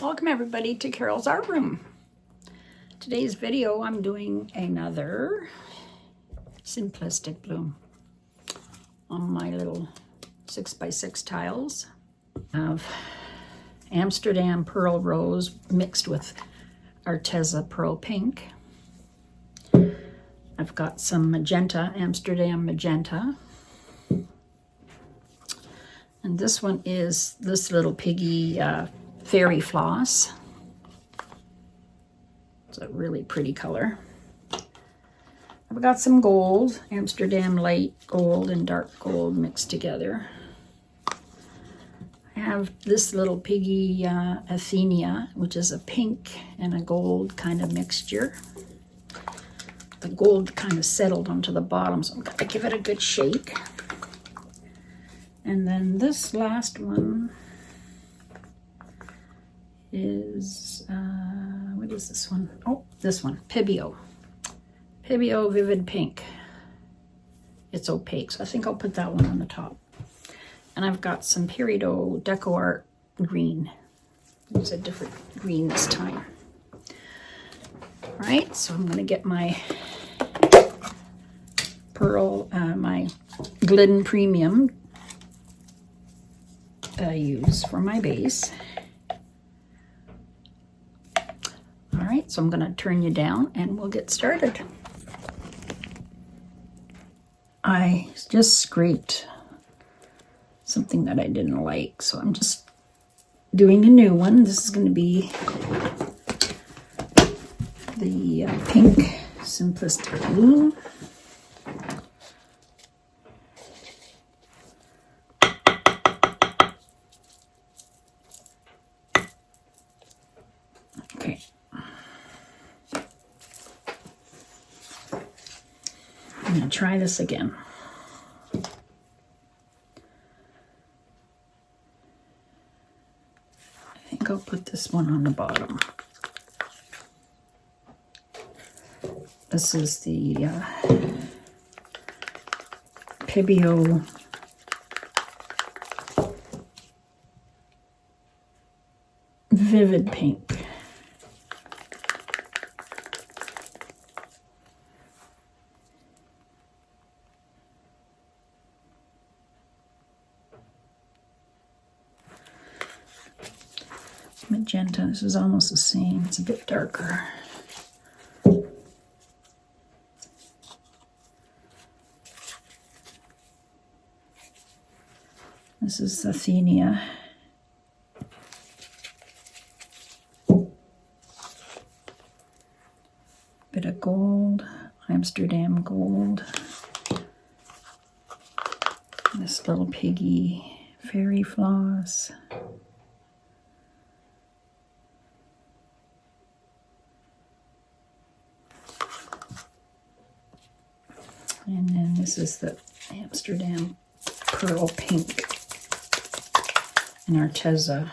Welcome everybody to Carol's Art Room. Today's video I'm doing another simplistic bloom on my little 6x6 tiles of Amsterdam Pearl Rose mixed with Arteza Pearl Pink. I've got some magenta, Amsterdam Magenta. And this one is this little piggy fairy floss. It's a really pretty color. I've got some gold, Amsterdam light gold and dark gold mixed together. I have this little piggy Athenia, which is a pink and a gold kind of mixture. The gold kind of settled onto the bottom, so I'm going to give it a good shake. And then this last one is, what is this one? Oh, this one, Pibio. Pibio Vivid Pink. It's opaque, so I think I'll put that one on the top. And I've got some Peridot Deco Art Green. It's a different green this time. All right, so I'm going to get my pearl, my Glidden Premium that I use for my base. All right, so I'm going to turn you down and we'll get started. I just scraped something that I didn't like, so I'm just doing a new one. This is going to be the pink Simplistic Bloom. Okay. I'm going to try this again. I think I'll put this one on the bottom. This is the Pibio Vivid Pink. Magenta, this is almost the same, it's a bit darker. This is Athenia. Bit of gold, Amsterdam gold. This little piggy fairy floss. And then this is the Amsterdam Pearl Pink and Arteza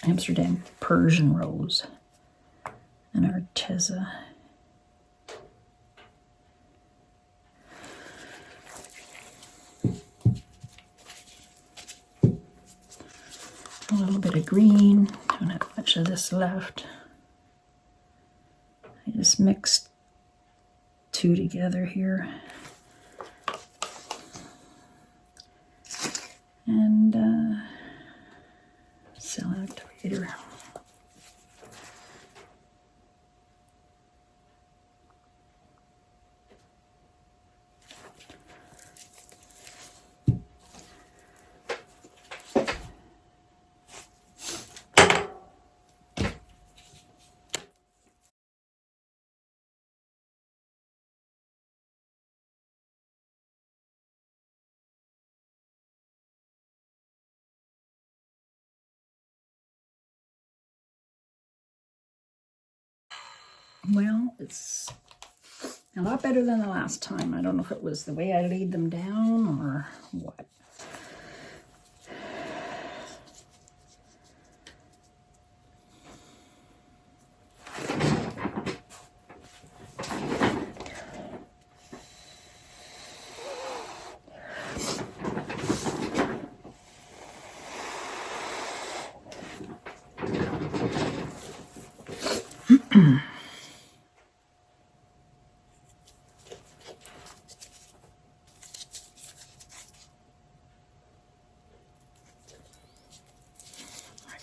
Amsterdam Persian Rose and Arteza. A little bit of green. Don't have much of this left. I just mixed two together here. And cell activator. Well, it's a lot better than the last time. I don't know if it was the way I laid them down or what.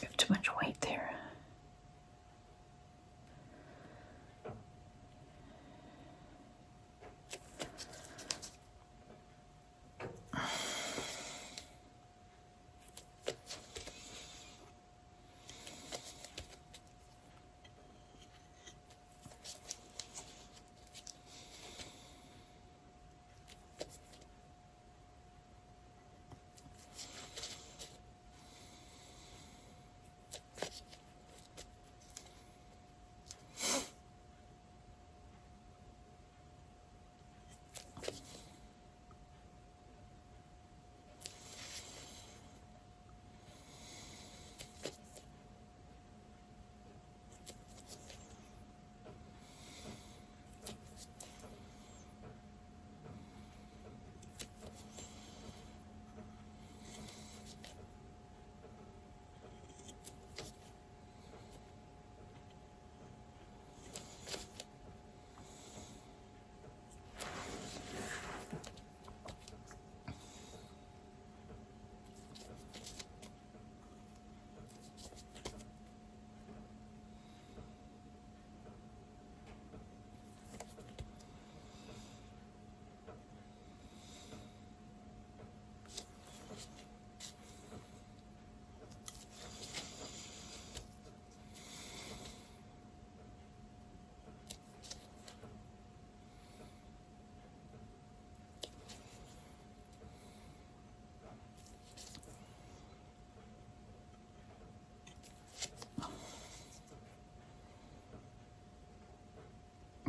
got too much weight there.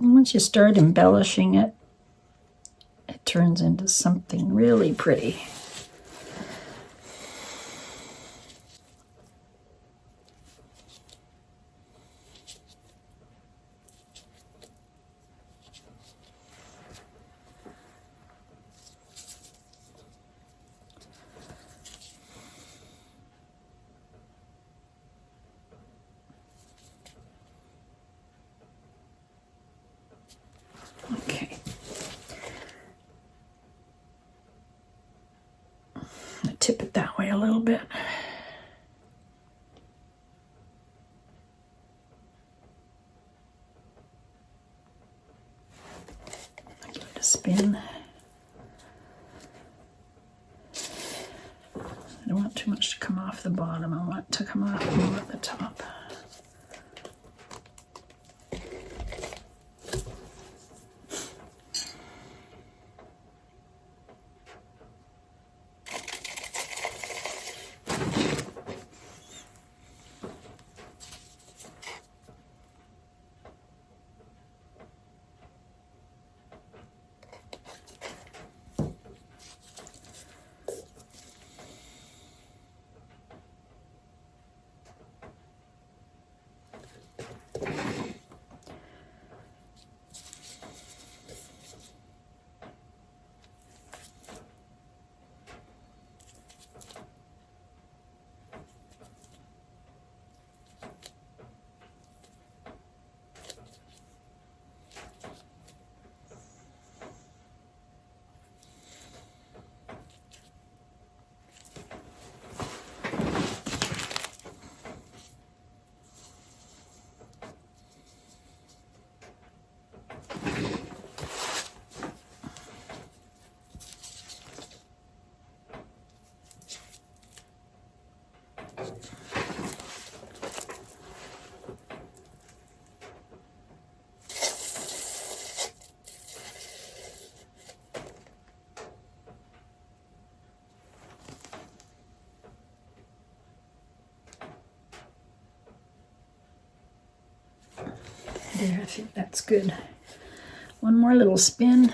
Once you start embellishing it, it turns into something really pretty. Okay. I tip it that way a little bit. Give it a spin. I don't want too much to come off the bottom. I want it to come off more at the top. There, I think that's good. One more little spin.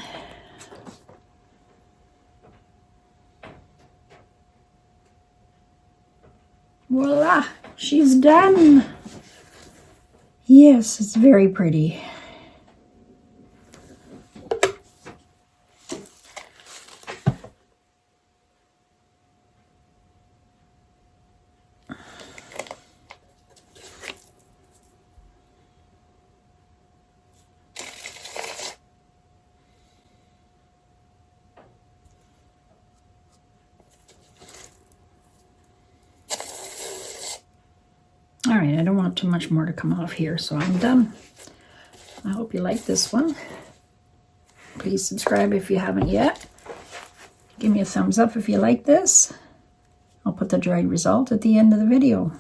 Voila, she's done. Yes, it's very pretty. right, I don't want too much more to come off here, so I'm done. I hope you like this one. Please subscribe if you haven't yet. Give me a thumbs up if you like this. I'll put the dried result at the end of the video.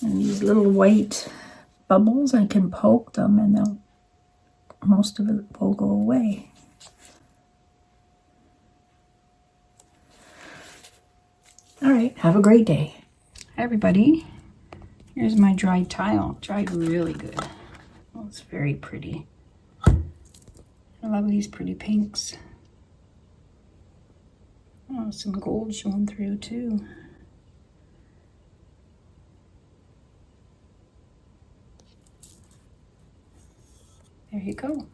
And these little white bubbles, I can poke them and most of it will go away. All right, have a great day. Hi everybody. Here's my dried tile. Dried really good. Oh, it's very pretty. I love these pretty pinks. Oh, some gold showing through too. There you go.